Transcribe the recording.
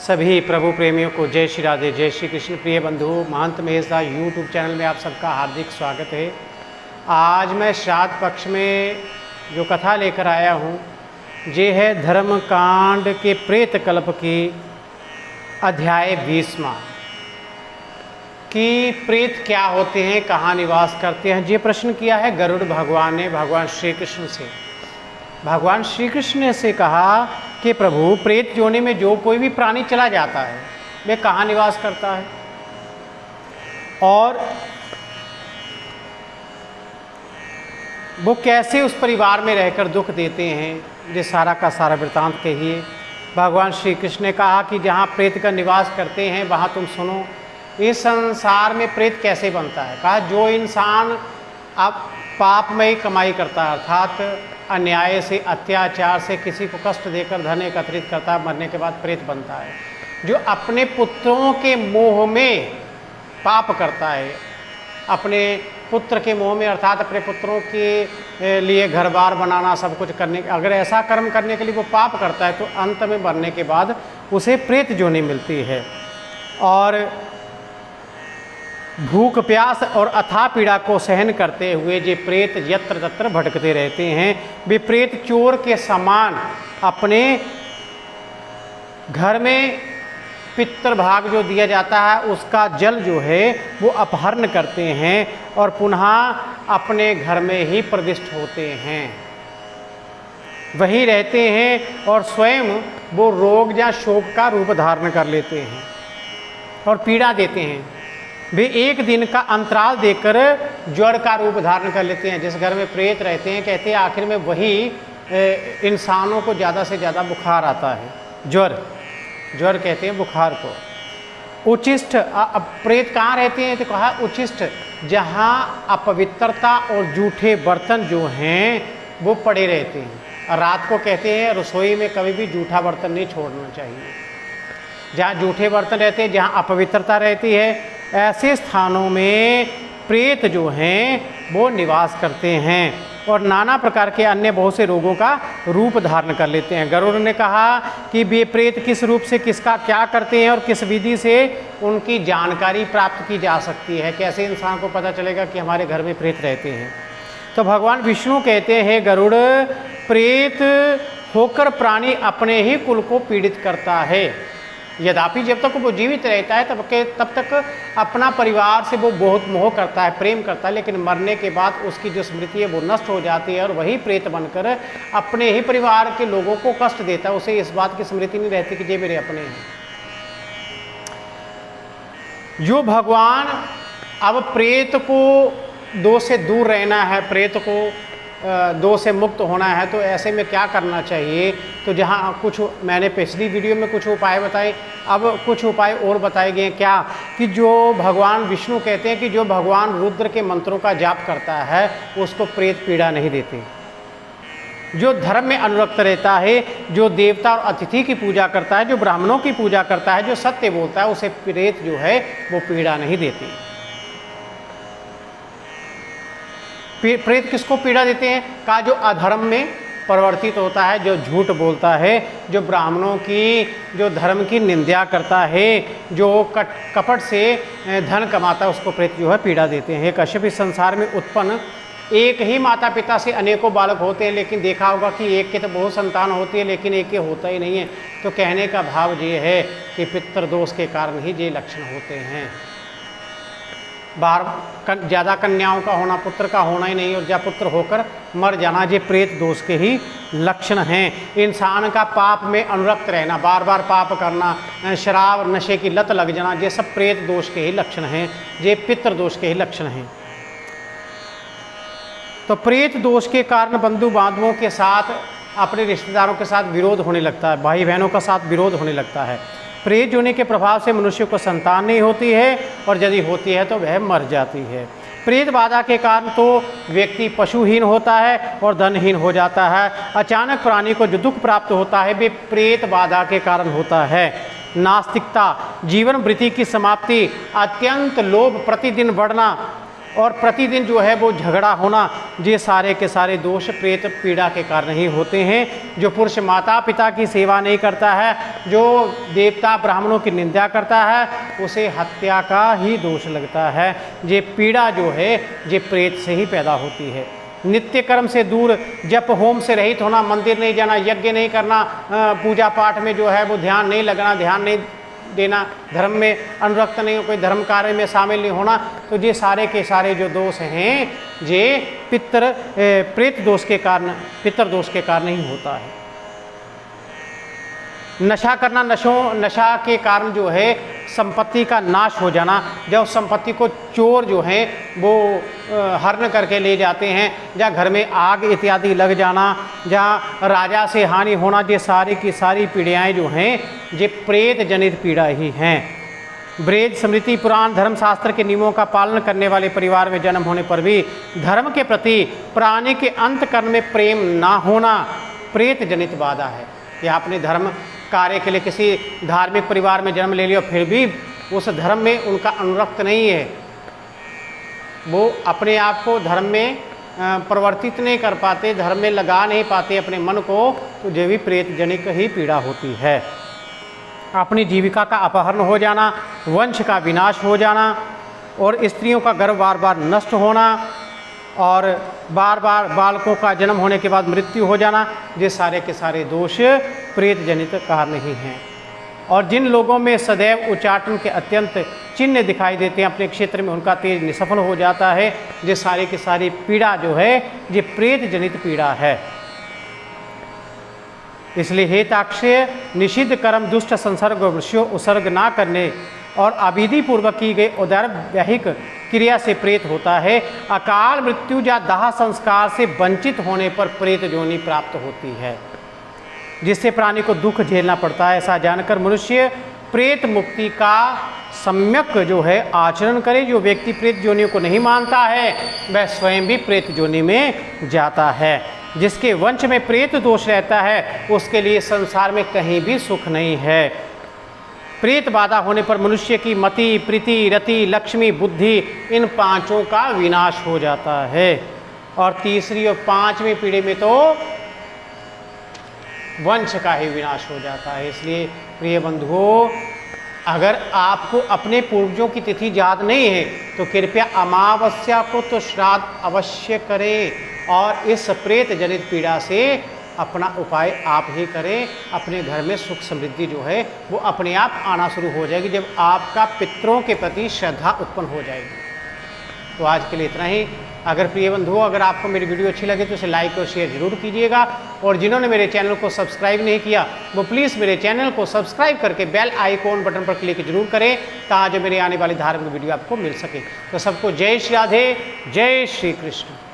सभी प्रभु प्रेमियों को जय श्री राधे, जय श्री कृष्ण। प्रिय बंधु, महंत महेश दास यूट्यूब चैनल में आप सबका हार्दिक स्वागत है। आज मैं श्राद्ध पक्ष में जो कथा लेकर आया हूँ ये है धर्म कांड के प्रेत कल्प की अध्याय 20वां कि प्रेत क्या होते हैं, कहाँ निवास करते हैं। ये प्रश्न किया है गरुड़ भगवान ने भगवान श्री कृष्ण से। भगवान श्री कृष्ण ने से कहा कि प्रभु, प्रेत योनि में जो कोई भी प्राणी चला जाता है वे कहाँ निवास करता है और वो कैसे उस परिवार में रहकर दुख देते हैं, ये सारा का सारा वृतांत कहिए। भगवान श्री कृष्ण ने कहा कि जहाँ प्रेत का निवास करते हैं वहाँ तुम सुनो, इस संसार में प्रेत कैसे बनता है। कहा जो इंसान अब पापमयी कमाई करता है, अर्थात अन्याय से, अत्याचार से किसी को कष्ट देकर धन एकत्रित करता है, मरने के बाद प्रेत बनता है। जो अपने पुत्रों के मोह में पाप करता है, अपने पुत्र के मोह में, अर्थात अपने पुत्रों के लिए घर बार बनाना, सब कुछ करने, अगर ऐसा कर्म करने के लिए वो पाप करता है तो अंत में मरने के बाद उसे प्रेत योनि मिलती है। और भूख प्यास और अथाह पीड़ा को सहन करते हुए ये प्रेत यत्र तत्र भटकते रहते हैं। वे प्रेत चोर के समान अपने घर में पितृभाग जो दिया जाता है उसका जल जो है वो अपहरण करते हैं और पुनः अपने घर में ही प्रविष्ट होते हैं, वहीं रहते हैं और स्वयं वो रोग या शोक का रूप धारण कर लेते हैं और पीड़ा देते हैं। वे एक दिन का अंतराल देकर ज्वर का रूप धारण कर लेते हैं। जिस घर में प्रेत रहते हैं, कहते हैं आखिर में वही इंसानों को ज़्यादा से ज़्यादा बुखार आता है। ज्वर कहते हैं बुखार को। उच्छिष्ट, प्रेत कहाँ रहते हैं तो कहा उच्छिष्ट, जहाँ अपवित्रता और जूठे बर्तन जो हैं वो पड़े रहते हैं। रात को कहते हैं रसोई में कभी भी जूठा बर्तन नहीं छोड़ना चाहिए। जहाँ जूठे बर्तन रहते हैं, जहाँ अपवित्रता रहती है, ऐसे स्थानों में प्रेत जो हैं वो निवास करते हैं और नाना प्रकार के अन्य बहुत से रोगों का रूप धारण कर लेते हैं। गरुड़ ने कहा कि वे प्रेत किस रूप से किसका क्या करते हैं और किस विधि से उनकी जानकारी प्राप्त की जा सकती है, कैसे इंसान को पता चलेगा कि हमारे घर में प्रेत रहते हैं। तो भगवान विष्णु कहते हैं गरुड़, प्रेत होकर प्राणी अपने ही कुल को पीड़ित करता है। यद्यपि जब तक वो जीवित रहता है तब तक अपना परिवार से वो बहुत मोह करता है, प्रेम करता है, लेकिन मरने के बाद उसकी जो स्मृति है वो नष्ट हो जाती है और वही प्रेत बनकर अपने ही परिवार के लोगों को कष्ट देता है। उसे इस बात की स्मृति नहीं रहती कि ये मेरे अपने हैं। जो भगवान अब प्रेत को दोष से दूर रहना है, प्रेत को दोष से मुक्त होना है, तो ऐसे में क्या करना चाहिए। तो जहाँ कुछ मैंने पिछली वीडियो में कुछ उपाय बताए, अब कुछ उपाय और बताए गए क्या कि जो भगवान विष्णु कहते हैं कि जो भगवान रुद्र के मंत्रों का जाप करता है उसको प्रेत पीड़ा नहीं देती। जो धर्म में अनुरक्त रहता है, जो देवता और अतिथि की पूजा करता है, जो ब्राह्मणों की पूजा करता है, जो सत्य बोलता है, उसे प्रेत जो है वो पीड़ा नहीं देती। प्रेत किसको पीड़ा देते हैं? कहा जो अधर्म में परिवर्तित होता है, जो झूठ बोलता है, जो ब्राह्मणों की, जो धर्म की निंदा करता है, जो कपट से धन कमाता है, उसको प्रेत जो है पीड़ा देते हैं। कश्यप इस संसार में उत्पन्न एक ही माता पिता से अनेकों बालक होते हैं, लेकिन देखा होगा कि एक के तो बहुत संतान होती है लेकिन एक के होता ही नहीं है। तो कहने का भाव ये है कि पितृदोष के कारण ही ये लक्षण होते हैं। ज़्यादा कन्याओं का होना, पुत्र का होना ही नहीं, और जब पुत्र होकर मर जाना, ये प्रेत दोष के ही लक्षण हैं। इंसान का पाप में अनुरक्त रहना, बार बार पाप करना, शराब नशे की लत लग जाना, ये सब प्रेत दोष के ही लक्षण हैं, ये पितृ दोष के ही लक्षण हैं। तो प्रेत दोष के कारण बंधु बांधवों के साथ, अपने रिश्तेदारों के साथ विरोध होने लगता है, भाई बहनों का साथ विरोध होने लगता है। प्रेत योनि के प्रभाव से मनुष्य को संतान नहीं होती है और यदि होती है तो वह मर जाती है। प्रेत बाधा के कारण तो व्यक्ति पशुहीन होता है और धनहीन हो जाता है। अचानक प्राणी को जो दुख प्राप्त होता है वे प्रेत बाधा के कारण होता है। नास्तिकता, जीवन वृत्ति की समाप्ति, अत्यंत लोभ प्रतिदिन बढ़ना, और प्रतिदिन जो है वो झगड़ा होना, ये सारे के सारे दोष प्रेत पीड़ा के कारण ही होते हैं। जो पुरुष माता पिता की सेवा नहीं करता है, जो देवता ब्राह्मणों की निंदा करता है, उसे हत्या का ही दोष लगता है। ये पीड़ा जो है ये प्रेत से ही पैदा होती है। नित्य कर्म से दूर, जप होम से रहित होना, मंदिर नहीं जाना, यज्ञ नहीं करना, पूजा पाठ में जो है वो ध्यान नहीं लगना, ध्यान नहीं देना, धर्म में अनुरक्त नहीं हो, कोई धर्म कार्य में शामिल नहीं होना, तो ये सारे के सारे जो दोष हैं ये प्रेत दोष के कारण, पितर दोष के कारण ही होता है। नशा करना, नशा के कारण जो है संपत्ति का नाश हो जाना, जब संपत्ति को चोर जो हैं वो हरण करके ले जाते हैं, जहाँ घर में आग इत्यादि लग जाना, जहाँ राजा से हानि होना, ये सारी की सारी पीड़ाएँ जो हैं ये प्रेत जनित पीड़ा ही हैं। वेद, स्मृति, पुराण, धर्मशास्त्र के नियमों का पालन करने वाले परिवार में जन्म होने पर भी धर्म के प्रति प्राणी के अंतःकरण में प्रेम ना होना प्रेत जनित बाधा है। कि आपने धर्म कार्य के लिए किसी धार्मिक परिवार में जन्म ले लिया, फिर भी उस धर्म में उनका अनुरक्त नहीं है, वो अपने आप को धर्म में परिवर्तित नहीं कर पाते, धर्म में लगा नहीं पाते अपने मन को, तो जो भी प्रेत जनिक ही पीड़ा होती है। अपनी जीविका का अपहरण हो जाना, वंश का विनाश हो जाना, और स्त्रियों का गर्भ बार बार नष्ट होना, और बार बार बालकों का जन्म होने के बाद मृत्यु हो जाना, ये सारे के सारे दोष प्रेत जनित कारण ही हैं। और जिन लोगों में सदैव उच्चाटन के अत्यंत चिन्ह दिखाई देते हैं, अपने क्षेत्र में उनका तेज निष्फल हो जाता है, ये सारी की सारी पीड़ा जो है ये प्रेत जनित पीड़ा है। इसलिए हे ताक्षय, निषिद्ध कर्म, दुष्ट संसर्ग, वृक्षों उत्सर्ग ना करने और अविधि पूर्वक की गई उदर वैहिक क्रिया से प्रेत होता है। अकाल मृत्यु या दाह संस्कार से वंचित होने पर प्रेत योनि प्राप्त होती है, जिससे प्राणी को दुख झेलना पड़ता है। ऐसा जानकर मनुष्य प्रेत मुक्ति का सम्यक जो है आचरण करे। जो व्यक्ति प्रेत योनियों को नहीं मानता है वह स्वयं भी प्रेत योनि में जाता है। जिसके वंश में प्रेत दोष रहता है उसके लिए संसार में कहीं भी सुख नहीं है। प्रेत बाधा होने पर मनुष्य की मति, प्रीति, रति, लक्ष्मी, बुद्धि, इन पांचों का विनाश हो जाता है। और तीसरी और पांचवी पीढ़ी में तो वंश का ही विनाश हो जाता है। इसलिए प्रिय बंधुओं, अगर आपको अपने पूर्वजों की तिथि याद नहीं है तो कृपया अमावस्या को तो श्राद्ध अवश्य करें, और इस प्रेत जनित पीड़ा से अपना उपाय आप ही करें। अपने घर में सुख समृद्धि जो है वो अपने आप आना शुरू हो जाएगी, जब आपका पितरों के प्रति श्रद्धा उत्पन्न हो जाएगी। तो आज के लिए इतना ही। अगर प्रिय बंधुओं, अगर आपको मेरी वीडियो अच्छी लगे तो इसे लाइक और शेयर जरूर कीजिएगा, और जिन्होंने मेरे चैनल को सब्सक्राइब नहीं किया वो प्लीज़ मेरे चैनल को सब्सक्राइब करके बेल आइकॉन बटन पर क्लिक जरूर करें, ताकि मेरे आने वाली धार्मिक वीडियो आपको मिल सके। तो सबको जय श्री राधे, जय श्री कृष्ण।